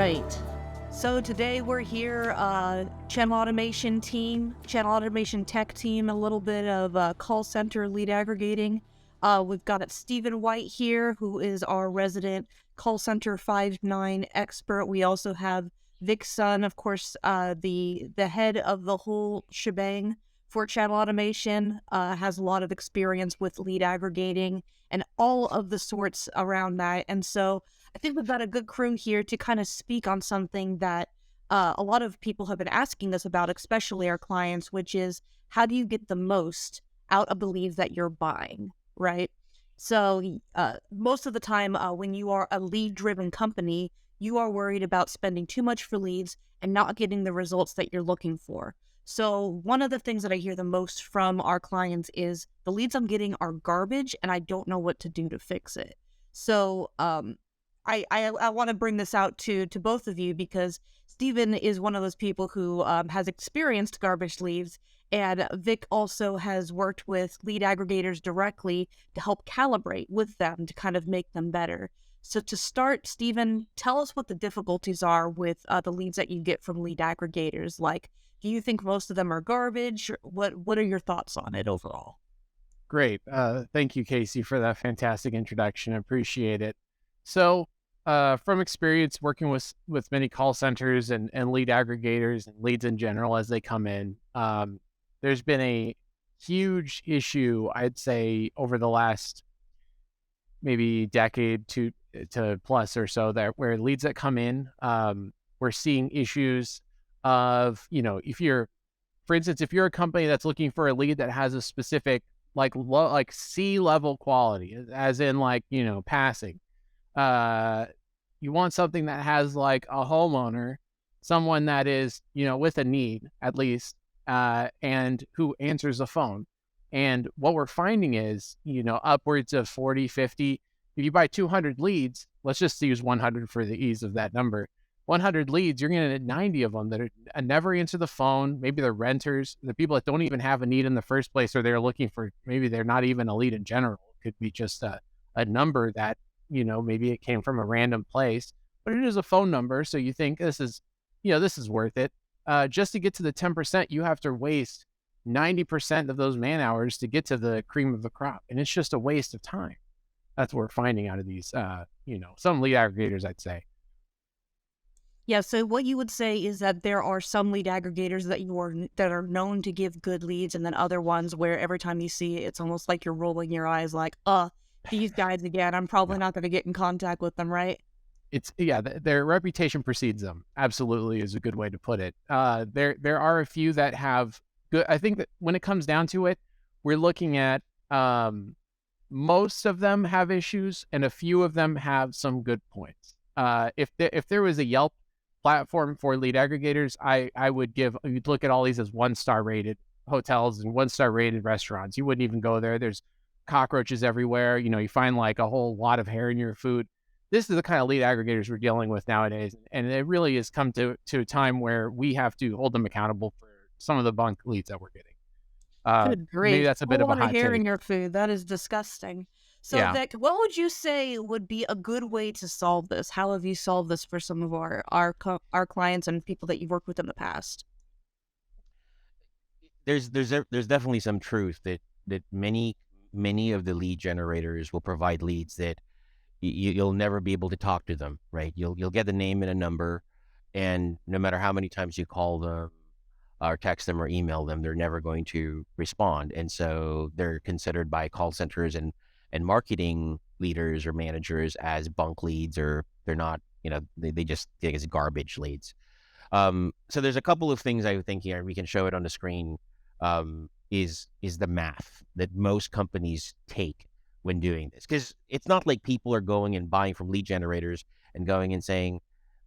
right. So today we're here, channel automation team, channel automation tech team, a little bit of call center lead aggregating. We've got Stephen White here, who is our resident call center 5.9 expert. We also have Vic Sun, of course, the head of the whole shebang for channel automation, has a lot of experience with lead aggregating and all of the sorts around that. And so I think we've got a good crew here to kind of speak on something that a lot of people have been asking us about, especially our clients, which is how do you get the most out of the leads that you're buying, right? So most of the time when you are a lead-driven company, you are worried about spending too much for leads and not getting the results that you're looking for. So one of the things that I hear the most from our clients is the leads I'm getting are garbage and I don't know what to do to fix it. So I want to bring this out to both of you because Stephen is one of those people who has experienced garbage leads, and Vic also has worked with lead aggregators directly to help calibrate with them to kind of make them better. So to start, Stephen, tell us what the difficulties are with the leads that you get from lead aggregators. Like, do you think most of them are garbage? What are your thoughts on it overall? Great. Thank you, Casey, for that fantastic introduction. I appreciate it. So, from experience working with many call centers and lead aggregators and leads in general as they come in, there's been a huge issue, I'd say, over the last maybe decade to plus or so, that where leads that come in, we're seeing issues of, for instance, if you're a company that's looking for a lead that has a specific like C-level quality, as in passing, you want something that has like a homeowner, someone that is, with a need at least, and who answers the phone. And what we're finding is, upwards of 40, 50, if you buy 200 leads, let's just use 100 for the ease of that number. 100 leads, you're going to get 90 of them that are never answer the phone. Maybe they're renters, the people that don't even have a need in the first place, or they're looking for, maybe they're not even a lead in general. It could be just a number that, maybe it came from a random place, but it is a phone number. So you think this is worth it. Just to get to the 10%, you have to waste 90% of those man hours to get to the cream of the crop. And it's just a waste of time. That's what we're finding out of these, some lead aggregators, I'd say. Yeah, so what you would say is that there are some lead aggregators that are known to give good leads, and then other ones where every time you see it, it's almost like you're rolling your eyes like, these guys again, I'm probably not going to get in contact with them, right? Their reputation precedes them. Absolutely is a good way to put it. There are a few that have good. I think that when it comes down to it, we're looking at most of them have issues, and a few of them have some good points. If there was a Yelp platform for lead aggregators, you'd look at all these as 1-star rated hotels and 1-star rated restaurants. You wouldn't even go there. There's cockroaches everywhere. You find like a whole lot of hair in your food. This is the kind of lead aggregators we're dealing with nowadays. And it really has come to a time where we have to hold them accountable for some of the bunk leads that we're getting. Good grief. Maybe that's a bit of a hot hair take. in your food. That is disgusting. So, Yeah. Vic, what would you say would be a good way to solve this? How have you solved this for some of our clients and people that you've worked with in the past? There's definitely some truth that many of the lead generators will provide leads that you'll never be able to talk to them, right? You'll get the name and a number, and no matter how many times you call them or text them or email them, they're never going to respond. And so they're considered by call centers and marketing leaders or managers as bunk leads, or they're not, they just think it's garbage leads. So there's a couple of things I think here, we can show it on the screen, is the math that most companies take when doing this. Because it's not like people are going and buying from lead generators and going and saying,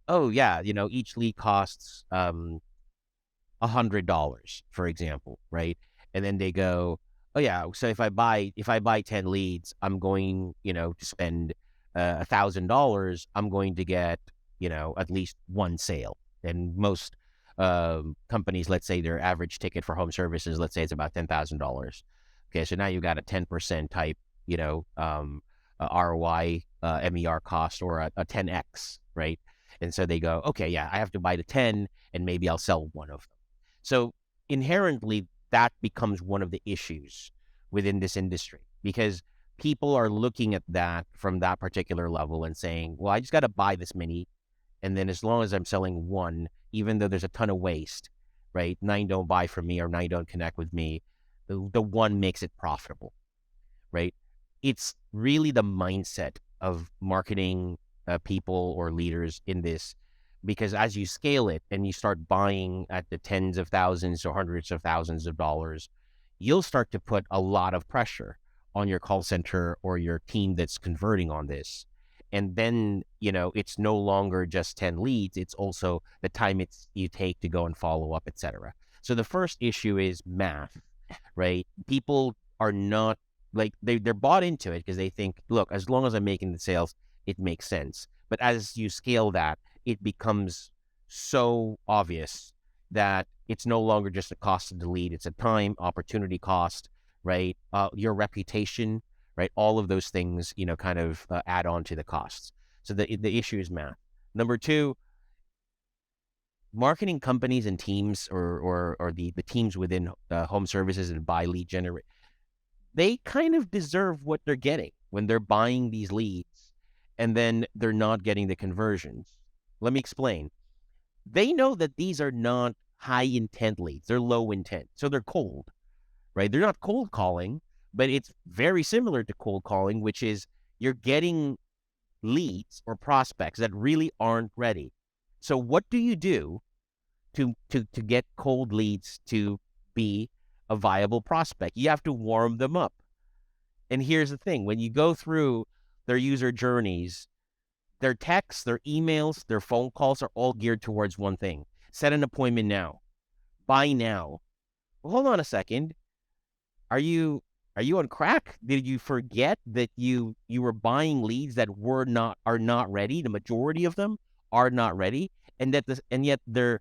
oh yeah, each lead costs $100, for example, right? And then they go, oh yeah, so if I buy 10 leads, I'm going, to spend $1,000. I'm going to get, at least one sale. And most companies, let's say their average ticket for home services, let's say it's about $10,000. Okay, so now you've got a 10% type, ROI, MER cost, or a 10x, right? And so they go, okay, yeah, I have to buy the 10 and maybe I'll sell one of them. So inherently, that becomes one of the issues within this industry because people are looking at that from that particular level and saying, well, I just got to buy this many. And then as long as I'm selling one, even though there's a ton of waste, right? 9 don't buy from me or 9 don't connect with me. The one makes it profitable, right? It's really the mindset of marketing people or leaders in this, because as you scale it and you start buying at the tens of thousands or hundreds of thousands of dollars, you'll start to put a lot of pressure on your call center or your team that's converting on this. And then, it's no longer just 10 leads. It's also the time you take to go and follow up, et cetera. So the first issue is math, right? People are not like, they're bought into it because they think, look, as long as I'm making the sales, it makes sense. But as you scale that, it becomes so obvious that it's no longer just a cost of the lead. It's a time, opportunity cost, right? Your reputation, right? All of those things, kind of add on to the costs. So the issue is math. Number two, marketing companies and teams or the teams within home services and buy lead generate, they kind of deserve what they're getting when they're buying these leads and then they're not getting the conversions. Let me explain. They know that these are not high intent leads. They're low intent. So they're cold, right? They're not cold calling, but it's very similar to cold calling, which is you're getting leads or prospects that really aren't ready. So what do you do to get cold leads to be a viable prospect? You have to warm them up. And here's the thing. When you go through their user journeys, their texts, their emails, their phone calls are all geared towards one thing. Set an appointment now. Buy now. Well, hold on a second. Are you on crack? Did you forget that you were buying leads that are not ready? The majority of them are not ready, and yet their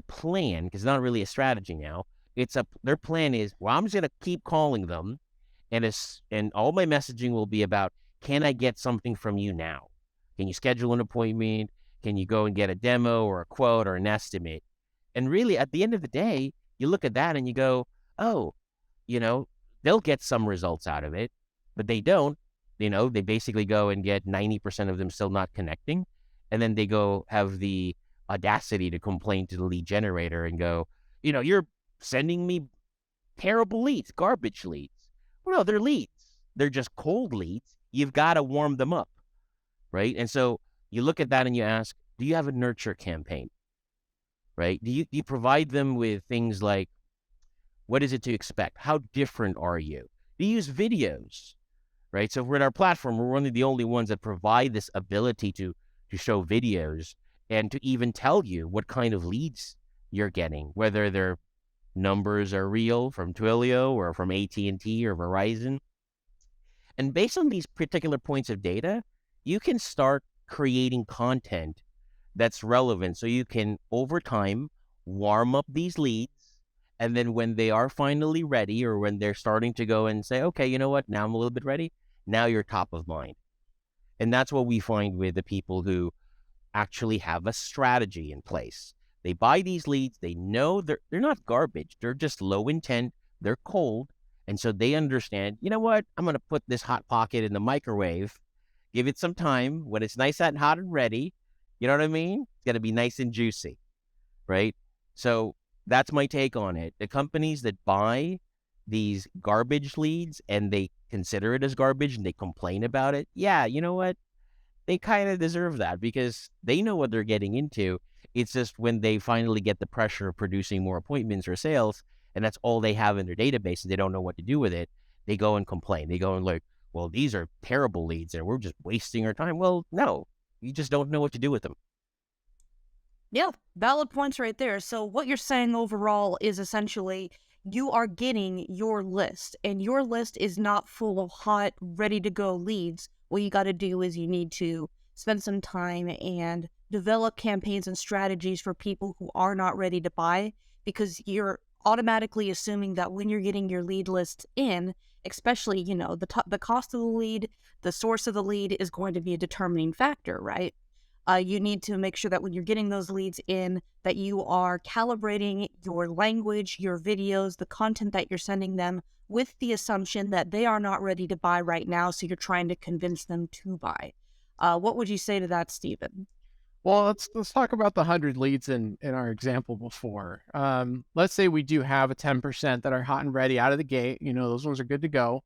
plan, because it's not really a strategy now. Their plan is, well, I'm just gonna keep calling them, and all my messaging will be about, can I get something from you now? Can you schedule an appointment? Can you go and get a demo or a quote or an estimate? And really, at the end of the day, you look at that and you go, oh, they'll get some results out of it, but they don't. They basically go and get 90% of them still not connecting. And then they go have the audacity to complain to the lead generator and go, you're sending me terrible leads, garbage leads. Well, no, they're leads. They're just cold leads. You've got to warm them up, right? And so you look at that and you ask, do you have a nurture campaign, right? Do you provide them with things like, what is it to expect? How different are you? Do you use videos, right? So we're in our platform, we're one of the only ones that provide this ability to show videos and to even tell you what kind of leads you're getting, whether their numbers are real from Twilio or from AT&T or Verizon. And based on these particular points of data, you can start creating content that's relevant. So you can, over time, warm up these leads. And then when they are finally ready, or when they're starting to go and say, okay, you know what, now I'm a little bit ready, now you're top of mind. And that's what we find with the people who actually have a strategy in place. They buy these leads, they know they're not garbage, they're just low intent, they're cold. And so they understand, you know what, I'm going to put this Hot Pocket in the microwave, give it some time. When it's nice and hot and ready, you know what I mean? It's going to be nice and juicy, right? So that's my take on it. The companies that buy these garbage leads and they consider it as garbage and they complain about it, yeah, you know what? They kind of deserve that because they know what they're getting into. It's just when they finally get the pressure of producing more appointments or sales, and that's all they have in their database and they don't know what to do with it, they go and complain. They go and like, well, these are terrible leads and we're just wasting our time. Well, no, you just don't know what to do with them. Yeah, valid points right there. So what you're saying overall is essentially you are getting your list, and your list is not full of hot, ready-to-go leads. What you got to do is you need to spend some time and develop campaigns and strategies for people who are not ready to buy, because you're automatically assuming that when you're getting your lead list in, especially, the cost of the lead, the source of the lead is going to be a determining factor, right? You need to make sure that when you're getting those leads in, that you are calibrating your language, your videos, the content that you're sending them with the assumption that they are not ready to buy right now, so you're trying to convince them to buy. What would you say to that, Stephen? Well, let's talk about the 100 leads in our example before. Let's say we do have a 10% that are hot and ready out of the gate. You know, those ones are good to go.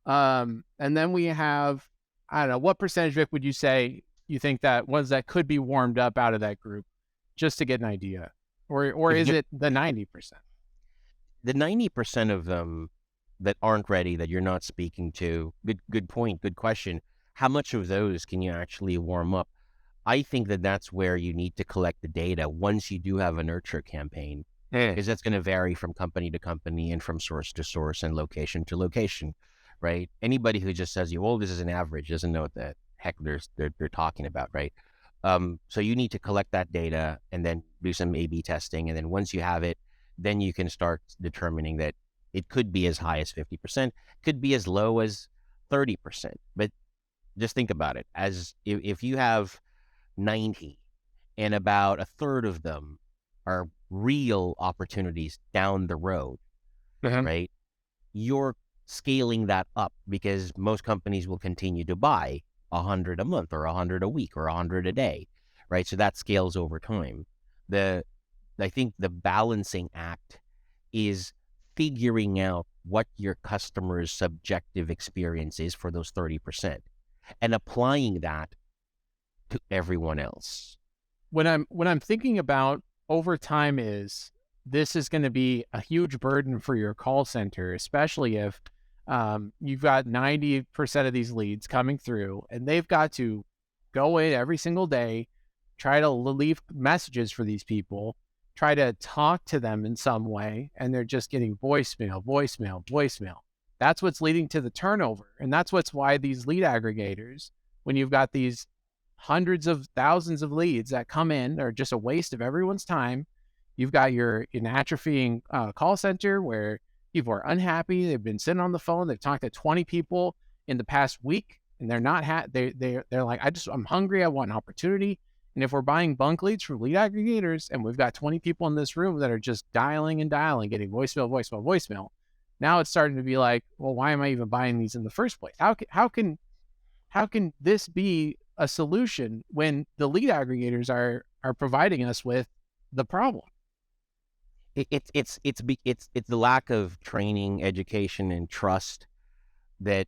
And then we have, I don't know, what percentage, Vic, would you say you think that ones that could be warmed up out of that group, just to get an idea, or If is you it the 90%? the 90% of them that aren't ready, that you're not speaking to, good point, good question. How much of those can you actually warm up? I think that that's where you need to collect the data once you do have a nurture campaign, because that's going to vary from company to company and from source to source and location to location, right? Anybody who just says, "Well, this is an average," doesn't know what the heck they're talking about, right? So you need to collect that data and then do some A/B testing, and then once you have it, then you can start determining that it could be as high as 50%, could be as low as 30%. But just think about it, as if you have 90 and about a third of them are real opportunities down the road, right? You're scaling that up because most companies will continue to buy 100 a month or 100 a week or 100 a day, right? So that scales over time. I think the balancing act is figuring out what your customer's subjective experience is for those 30% and applying that to everyone else. When I'm thinking about over time, this is going to be a huge burden for your call center, especially if you've got 90% of these leads coming through and they've got to go in every single day, try to leave messages for these people, try to talk to them in some way, and they're just getting voicemail, voicemail, voicemail. That's what's leading to the turnover. And that's why these lead aggregators, when you've got these hundreds of thousands of leads that come in, are just a waste of everyone's time. You've got an atrophying call center where people are unhappy. They've been sitting on the phone. They've talked to 20 people in the past week, and they're not they're like, I'm hungry. I want an opportunity. And if we're buying bunk leads from lead aggregators, and we've got 20 people in this room that are just dialing and dialing, getting voicemail, voicemail, voicemail, now it's starting to be like, well, why am I even buying these in the first place? How can this be a solution when the lead aggregators are providing us with the problem? It's the lack of training, education, and trust that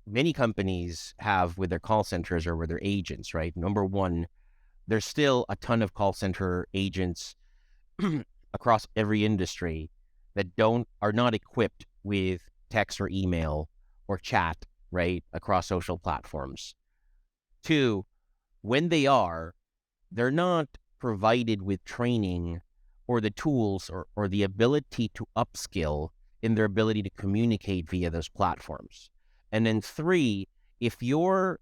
many companies have with their call centers or with their agents, right? Number one, there's still a ton of call center agents across every industry that are not equipped with text or email or chat, right, across social platforms. Two, when they're not provided with training or the tools or the ability to upskill in their ability to communicate via those platforms. And then three, if you're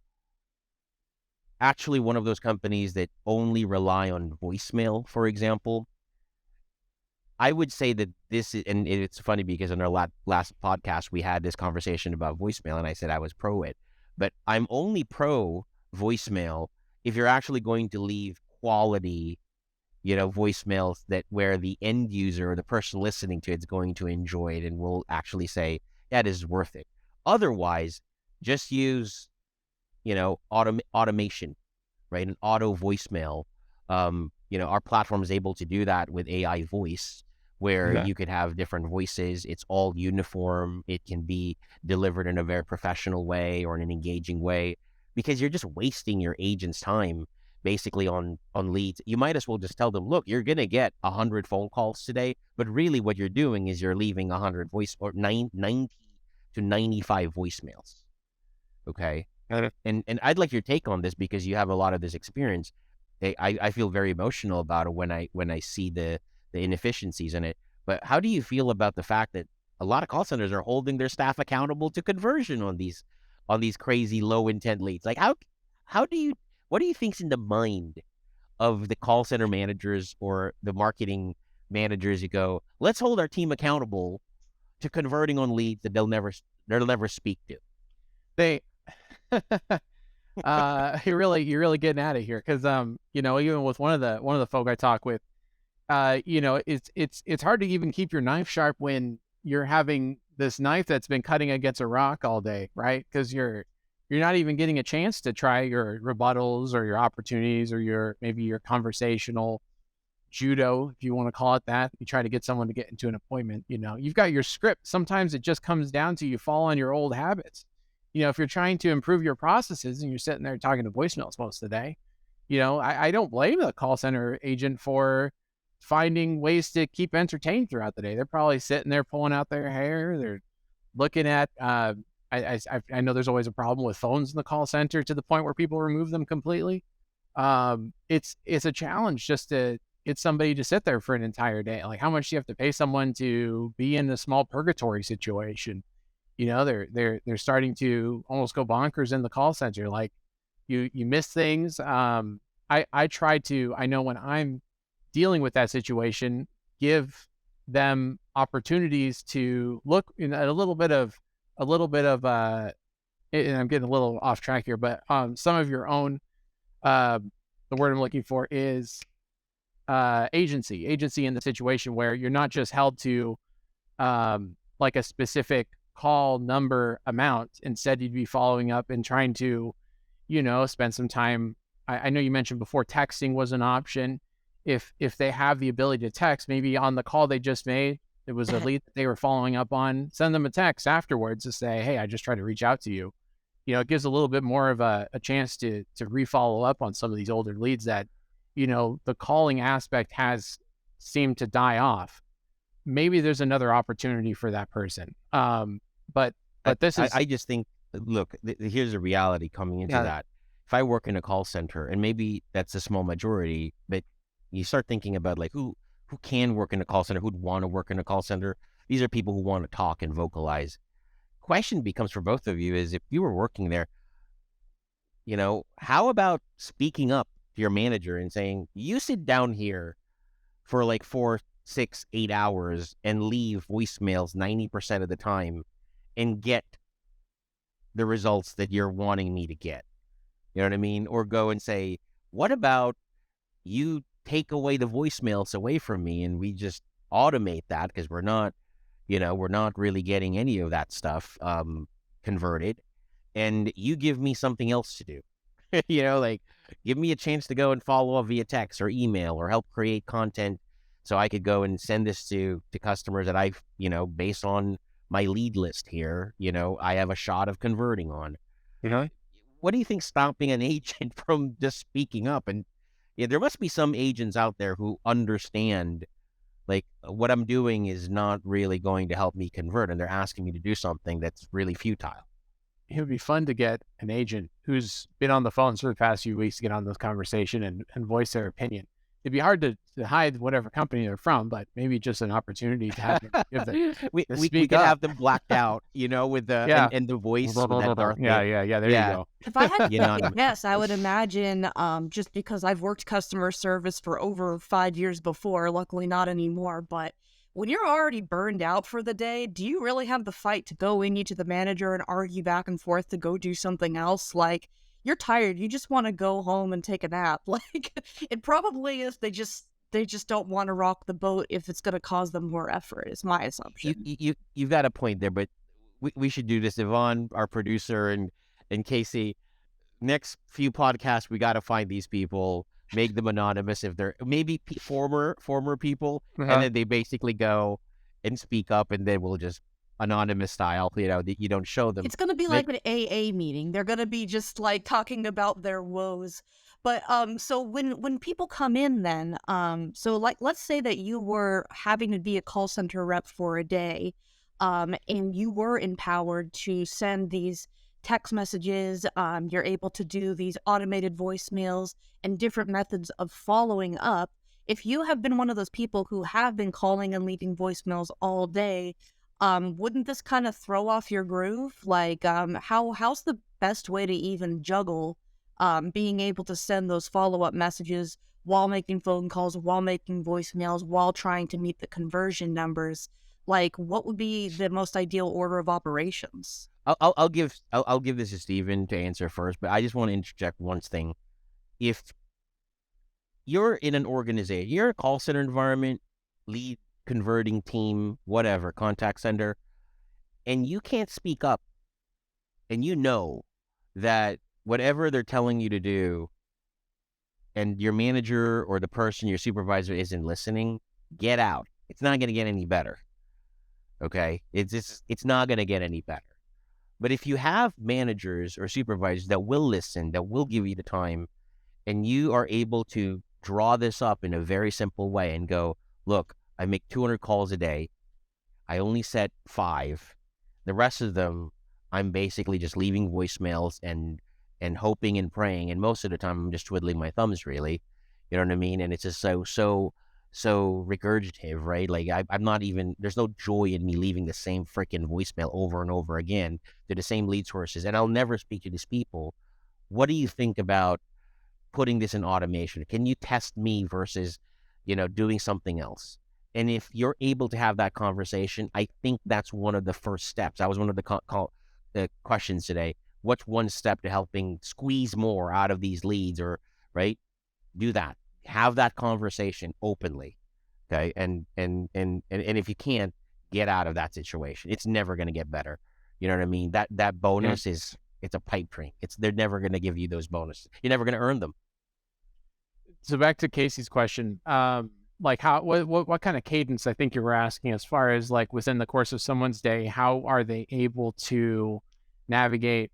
actually one of those companies that only rely on voicemail, for example, I would say that this is, and it's funny because in our last podcast, we had this conversation about voicemail and I said I was pro it, but I'm only pro voicemail if you're actually going to leave quality, voicemails that where the end user or the person listening to it's going to enjoy it and will actually say, yeah, this is worth it. Otherwise, just use, automation, right? An auto voicemail. Our platform is able to do that with AI voice, where you could have different voices. It's all uniform. It can be delivered in a very professional way or in an engaging way, because you're just wasting your agent's time basically on leads. You might as well just tell them, look, you're going to get 100 phone calls today, but really what you're doing is you're leaving 100 or 90 to 95 voicemails. Okay. And I'd like your take on this because you have a lot of this experience. I feel very emotional about it when I see the inefficiencies in it. But how do you feel about the fact that a lot of call centers are holding their staff accountable to conversion on these crazy low intent leads? Like what do you think's in the mind of the call center managers or the marketing managers? You go, let's hold our team accountable to converting on leads that they'll never speak to. They You're really getting at it here because even with one of the folk I talk with, it's hard to even keep your knife sharp when you're having this knife that's been cutting against a rock all day, right? Because you're not even getting a chance to try your rebuttals or your opportunities or maybe your conversational judo, if you want to call it that. You try to get someone to get into an appointment. You've got your script. Sometimes it just comes down to you fall on your old habits. If you're trying to improve your processes and you're sitting there talking to voicemails most of the day, I don't blame the call center agent for finding ways to keep entertained throughout the day. They're probably sitting there pulling out their hair. They're looking at, I know there's always a problem with phones in the call center to the point where people remove them completely. It's a challenge just to get somebody to sit there for an entire day. Like, how much do you have to pay someone to be in a small purgatory situation? They're starting to almost go bonkers in the call center. Like, you miss things. I know when I'm dealing with that situation, give them opportunities to look in a little bit of and I'm getting a little off track here, but some of your own, the word I'm looking for is agency in the situation where you're not just held to like a specific call number amount. Instead, you'd be following up and trying to, spend some time. I know you mentioned before texting was an option. If they have the ability to text, maybe on the call they just made, it was a lead that they were following up on, send them a text afterwards to say, hey, I just tried to reach out to you. It gives a little bit more of a chance to re-follow up on some of these older leads that, the calling aspect has seemed to die off. Maybe there's another opportunity for that person. But this is... I just think, look, here's a reality coming into that. If I work in a call center, and maybe that's a small majority, but you start thinking about like who can work in a call center, who'd want to work in a call center. These are people who want to talk and vocalize. Question becomes for both of you is, if you were working there, how about speaking up to your manager and saying, you sit down here for like 4, 6, 8 hours and leave voicemails 90% of the time and get the results that you're wanting me to get. You know what I mean? Or go and say, what about you take away the voicemails away from me and we just automate that, because we're not really getting any of that stuff converted, and you give me something else to do. Like, give me a chance to go and follow up via text or email or help create content so I could go and send this to customers that I've, based on my lead list here, I have a shot of converting on. What do you think stopping an agent from just speaking up? And there must be some agents out there who understand, like, what I'm doing is not really going to help me convert, and they're asking me to do something that's really futile. It would be fun to get an agent who's been on the phone for the past few weeks to get on this conversation and voice their opinion. It'd be hard to hide whatever company they're from, but maybe just an opportunity to have them give we could have them blacked out, with the and the voice. With that dark there you go. If I had to guess, I would imagine, just because I've worked customer service for over 5 years before, luckily not anymore, but when you're already burned out for the day, do you really have the fight to go in to the manager and argue back and forth to go do something else? Like, you're tired, you just want to go home and take a nap. Like, it probably is they just don't want to rock the boat if it's going to cause them more effort, is my assumption. You've got a point there, but we should do this. Yvonne, our producer, and Casey, next few podcasts, we got to find these people, make them anonymous if they're maybe former people, and then they basically go and speak up, and then we'll just anonymous style, that you don't show them. It's going to be like an AA meeting. They're going to be just like talking about their woes. But so when people come in then, so like, let's say that you were having to be a call center rep for a day, and you were empowered to send these text messages, you're able to do these automated voicemails and different methods of following up. If you have been one of those people who have been calling and leaving voicemails all day, wouldn't this kind of throw off your groove? Like, how's the best way to even juggle being able to send those follow-up messages while making phone calls, while making voicemails, while trying to meet the conversion numbers? Like, what would be the most ideal order of operations? I'll give this to Steven to answer first, but I just want to interject one thing. If you're in an organization, you're in a call center environment, lead converting team, whatever, contact center, and you can't speak up, and you know that whatever they're telling you to do, and your manager or the person, your supervisor isn't listening, get out. It's not going to get any better. Okay? It's not going to get any better. But if you have managers or supervisors that will listen, that will give you the time, and you are able to draw this up in a very simple way and go, look, I make 200 calls a day. I only set 5. The rest of them, I'm basically just leaving voicemails and hoping and praying. And most of the time, I'm just twiddling my thumbs, really. You know what I mean? And it's just so regurgitative, right? Like I'm not even, there's no joy in me leaving the same freaking voicemail over and over again to the same lead sources. And I'll never speak to these people. What do you think about putting this in automation? Can you test me versus, doing something else? And if you're able to have that conversation, I think that's one of the first steps. That was one of the questions today. What's one step to helping squeeze more out of these leads, or right? Do that. Have that conversation openly. Okay. And if you can't, get out of that situation. It's never going to get better. You know what I mean? That bonus is, it's a pipe dream. They're never going to give you those bonuses. You're never going to earn them. So back to Casey's question, like what kind of cadence I think you were asking, as far as like within the course of someone's day, how are they able to navigate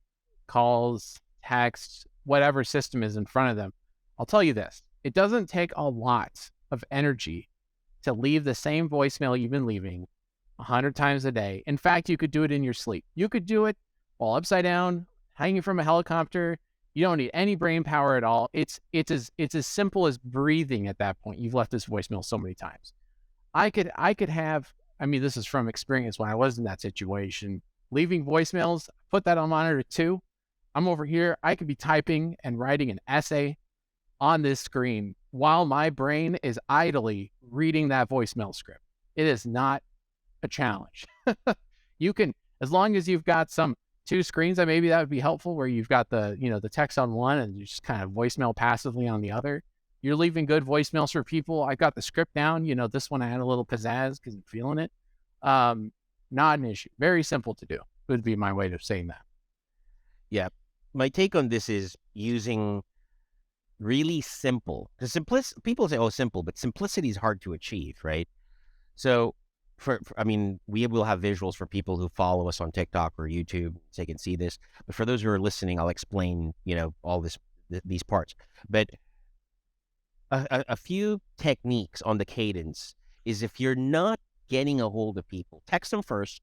calls, texts, whatever system is in front of them? I'll tell you this, it doesn't take a lot of energy to leave the same voicemail you've been leaving 100 times a day. In fact, you could do it in your sleep. You could do it while upside down, hanging from a helicopter. You don't need any brain power at all. It's as simple as breathing at that point. You've left this voicemail so many times. I could have, I mean, this is from experience when I was in that situation, leaving voicemails, put that on monitor 2. I'm over here. I could be typing and writing an essay on this screen while my brain is idly reading that voicemail script. It is not a challenge. You can, as long as you've got some 2 screens, that maybe that would be helpful, where you've got the, the text on one and you just kind of voicemail passively on the other. You're leaving good voicemails for people. I got the script down. This one I had a little pizzazz because I'm feeling it. Not an issue. Very simple to do would be my way of saying that. Yeah. My take on this is using really simple, because people say, oh, simple, but simplicity is hard to achieve, right? So I mean, we will have visuals for people who follow us on TikTok or YouTube, so they can see this. But for those who are listening, I'll explain, all these parts. But a few techniques on the cadence is, if you're not getting a hold of people, text them first.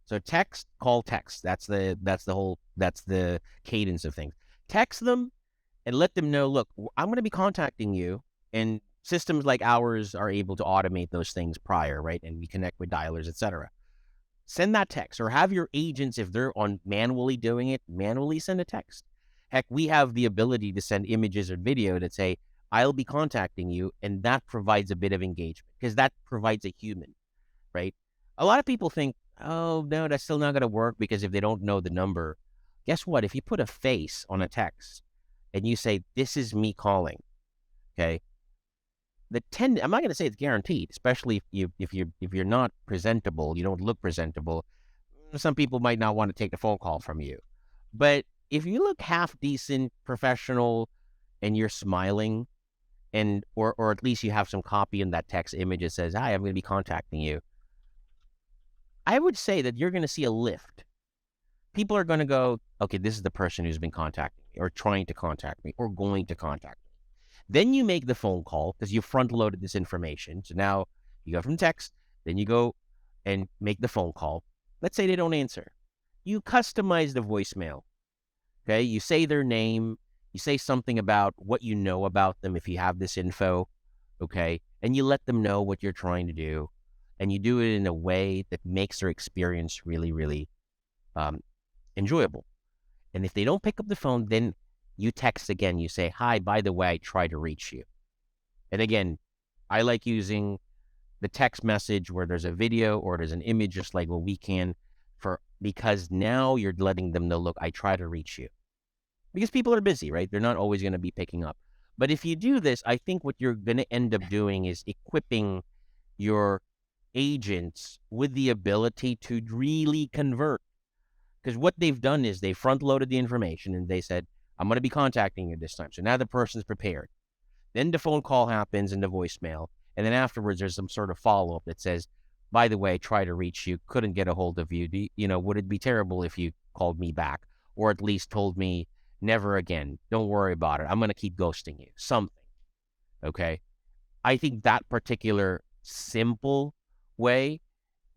So text, call, text. That's the cadence of things. Text them and let them know, look, I'm going to be contacting you, and systems like ours are able to automate those things prior, right? And we connect with dialers, etc. Send that text, or have your agents, if they're on manually doing it, manually send a text. Heck, we have the ability to send images or video that say, I'll be contacting you, and that provides a bit of engagement, because that provides a human, right? A lot of people think, oh, no, that's still not going to work, because if they don't know the number, guess what? If you put a face on a text and you say, this is me calling, okay? I'm not going to say it's guaranteed, especially if you're not presentable, you don't look presentable. Some people might not want to take the phone call from you. But if you look half decent, professional, and you're smiling, or at least you have some copy in that text image that says, hi, I'm going to be contacting you, I would say that you're going to see a lift. People are going to go, okay, this is the person who's been contacting me, or trying to contact me, or going to contact me. Then you make the phone call, because you front-loaded this information. So now you go from text, then you go and make the phone call. Let's say they don't answer. You customize the voicemail. Okay, you say their name, you say something about what you know about them if you have this info, okay, and you let them know what you're trying to do, and you do it in a way that makes their experience really, really enjoyable. And if they don't pick up the phone, then you text again. You say, hi, by the way, I tried to reach you. And again, I like using the text message where there's a video or there's an image, just like what we can, because now you're letting them know, look, I try to reach you. Because people are busy, right? They're not always going to be picking up. But if you do this, I think what you're going to end up doing is equipping your agents with the ability to really convert. Because what they've done is they front loaded the information and they said, I'm going to be contacting you this time. So now the person's prepared. Then the phone call happens and the voicemail. And then afterwards, there's some sort of follow-up that says, by the way, I tried to reach you, couldn't get a hold of you. Would it be terrible if you called me back, or at least told me never again? Don't worry about it. I'm going to keep ghosting you. Something. Okay. I think that particular simple way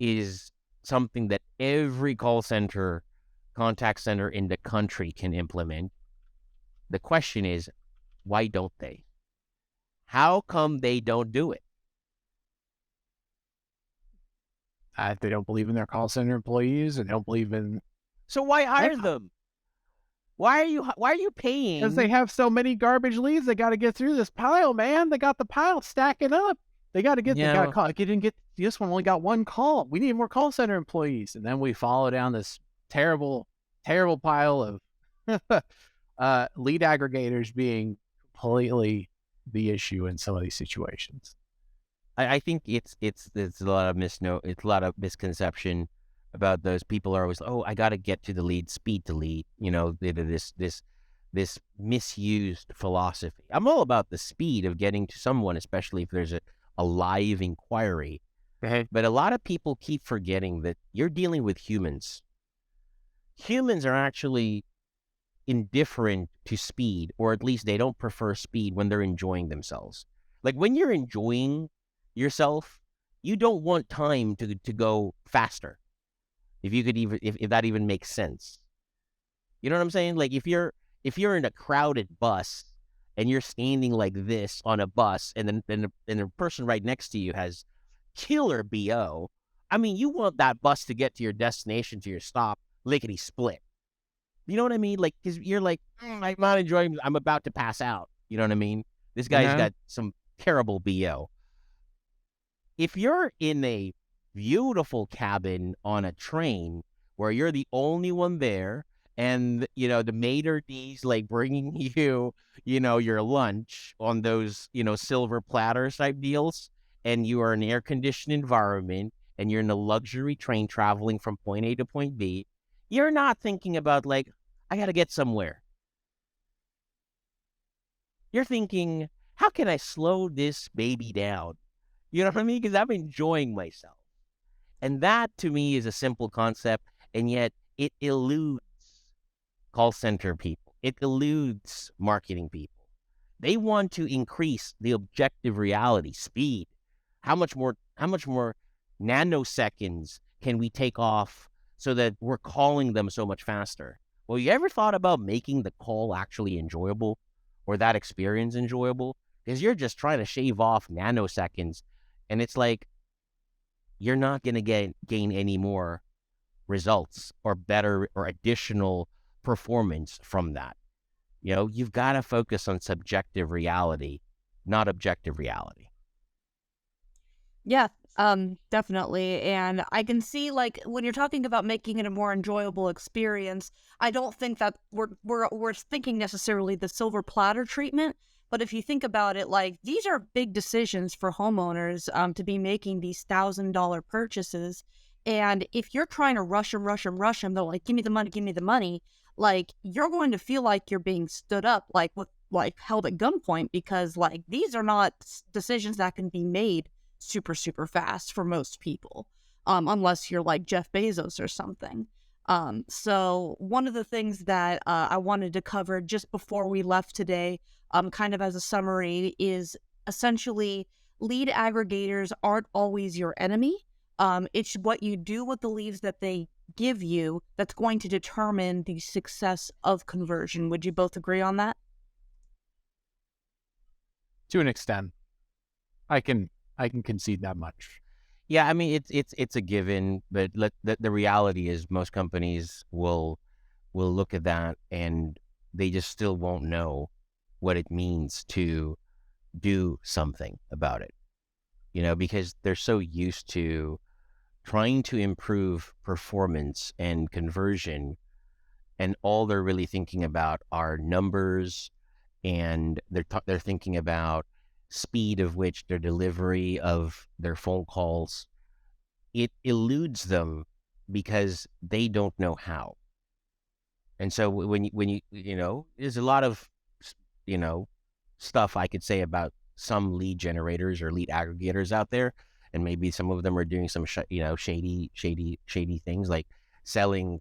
is something that every contact center in the country can implement. The question is, why don't they? How come they don't do it? They don't believe in their call center employees, and they don't believe in. So why hire them? Why are you paying? Because they have so many garbage leads. They got to get through this pile, man. They got the pile stacking up. They got to get. Yeah. They got to call. Didn't get this one. Only got one call. We need more call center employees, and then we follow down this terrible pile of lead aggregators being completely the issue in some of these situations. I think it's a lot of misconception about those. People are always, I got to get to the lead, speed to lead. This misused philosophy. I'm all about the speed of getting to someone, especially if there's a live inquiry. Okay. But a lot of people keep forgetting that you're dealing with humans. Humans are actually indifferent to speed, or at least they don't prefer speed when they're enjoying themselves. Like when you're enjoying yourself, you don't want time to go faster. If that even makes sense. You know what I'm saying? Like if you're in a crowded bus and you're standing like this on a bus, and then the person right next to you has killer BO, I mean, you want that bus to get to your destination, to your stop, lickety split. You know what I mean? Like, because you're like, I'm not enjoying, I'm about to pass out. You know what I mean? This guy's got some terrible BO. If you're in a beautiful cabin on a train where you're the only one there, and, the maitre d's like bringing you, your lunch on those, silver platters type deals, and you are in an air-conditioned environment, and you're in a luxury train traveling from point A to point B, you're not thinking about, like, I got to get somewhere. You're thinking, how can I slow this baby down? You know what I mean? Because I'm enjoying myself. And that, to me, is a simple concept, and yet it eludes call center people. It eludes marketing people. They want to increase the objective reality, speed. How much more nanoseconds can we take off so that we're calling them so much faster? Well, you ever thought about making the call actually enjoyable, or that experience enjoyable? Because you're just trying to shave off nanoseconds, and it's like you're not going to gain any more results or better or additional performance from that. You've got to focus on subjective reality, not objective reality. Yeah, definitely. And I can see, like, when you're talking about making it a more enjoyable experience, I don't think that we're thinking necessarily the silver platter treatment. But if you think about it, like, these are big decisions for homeowners to be making these $1,000 purchases. And if you're trying to rush them, they're like, give me the money. Like, you're going to feel like you're being stood up, held at gunpoint, because, like, these are not decisions that can be made super, super fast for most people, unless you're like Jeff Bezos or something. So one of the things that I wanted to cover just before we left today, kind of as a summary, is essentially lead aggregators aren't always your enemy. It's what you do with the leads that they give you that's going to determine the success of conversion. Would you both agree on that? To an extent, I can concede that much. Yeah, I mean it's a given, but the reality is most companies will look at that and they just still won't know what it means to do something about it. because they're so used to trying to improve performance and conversion, and all they're really thinking about are numbers, and they're thinking about speed of which their delivery of their phone calls. It eludes them because they don't know how. And so there's a lot of you know stuff I could say about some lead generators or lead aggregators out there, and maybe some of them are doing some shady things, like selling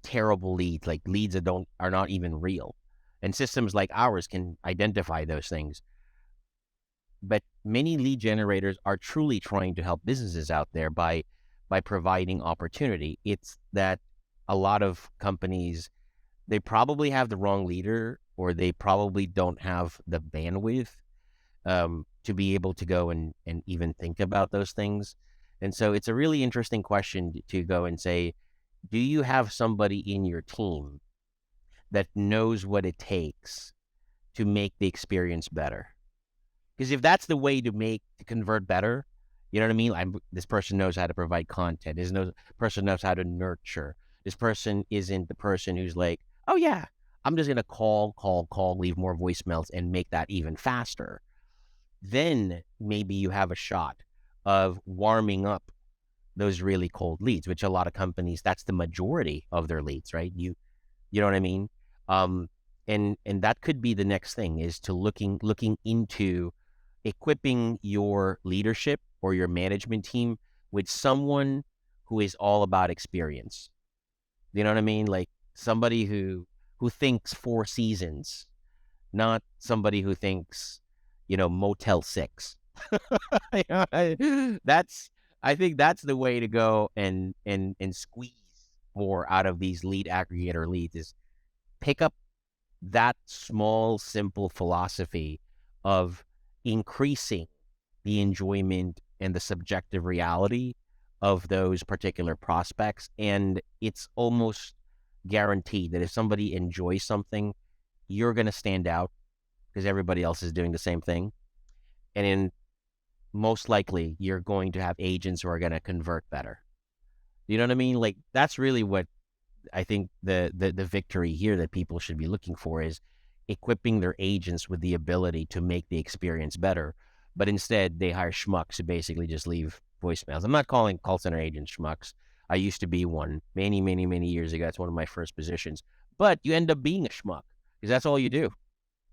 terrible leads, like leads that are not even real. And systems like ours can identify those things. But many lead generators are truly trying to help businesses out there by providing opportunity. It's that a lot of companies, they probably have the wrong leader, or they probably don't have the bandwidth to be able to go and even think about those things. And so it's a really interesting question to go and say, do you have somebody in your team that knows what it takes to make the experience better? Because if that's the way to convert better, you know what I mean? This person knows how to provide content. This person knows how to nurture. This person isn't the person who's like, oh yeah, I'm just going to call, leave more voicemails and make that even faster. Then maybe you have a shot of warming up those really cold leads, which a lot of companies, that's the majority of their leads, right? You know what I mean? And that could be the next thing, is to looking into equipping your leadership or your management team with someone who is all about experience. You know what I mean? Like somebody who thinks 4 seasons, not somebody who thinks, Motel 6. I think that's the way to go and squeeze more out of these lead aggregator leads, is pick up that small, simple philosophy of increasing the enjoyment and the subjective reality of those particular prospects. And it's almost guaranteed that if somebody enjoys something, you're going to stand out because everybody else is doing the same thing. And most likely you're going to have agents who are going to convert better. You know what I mean? Like that's really what I think the victory here that people should be looking for, is equipping their agents with the ability to make the experience better. But instead they hire schmucks who basically just leave voicemails. I'm not calling call center agents schmucks. I used to be one many, many, many years ago. That's one of my first positions. But you end up being a schmuck because that's all you do.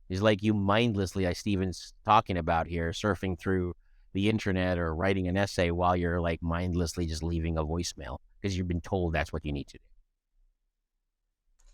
It's like you mindlessly, as Steven's talking about here, surfing through the internet or writing an essay while you're like mindlessly just leaving a voicemail because you've been told that's what you need to do.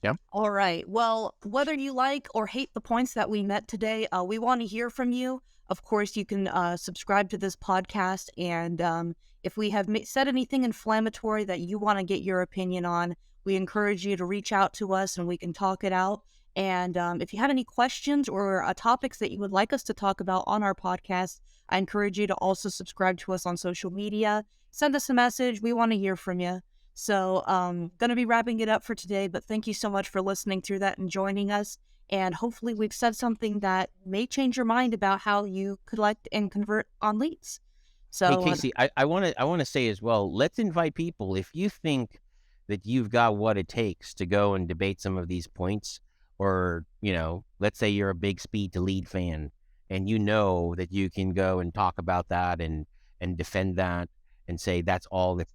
Yeah. All right. Well, whether you like or hate the points that we met today, we want to hear from you. Of course, you can subscribe to this podcast. And if we have said anything inflammatory that you want to get your opinion on, we encourage you to reach out to us and we can talk it out. And if you have any questions or topics that you would like us to talk about on our podcast, I encourage you to also subscribe to us on social media. Send us a message. We want to hear from you. So going to be wrapping it up for today, but thank you so much for listening through that and joining us. And hopefully we've said something that may change your mind about how you collect and convert on leads. So hey, Casey, I want to say as well, let's invite people. If you think that you've got what it takes to go and debate some of these points, or, let's say you're a big speed to lead fan and you know that you can go and talk about that and defend that and say that's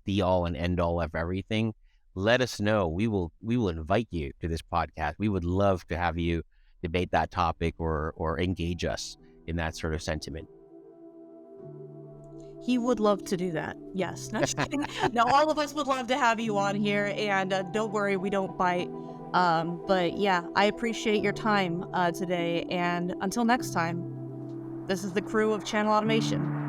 the all and end all of everything, let us know. We will invite you to this podcast. We would love to have you debate that topic or engage us in that sort of sentiment. He would love to do that. Yes. Not just kidding. No, all of us would love to have you on here. And don't worry, we don't bite. But yeah, I appreciate your time today. And until next time, this is the crew of Channel Automation.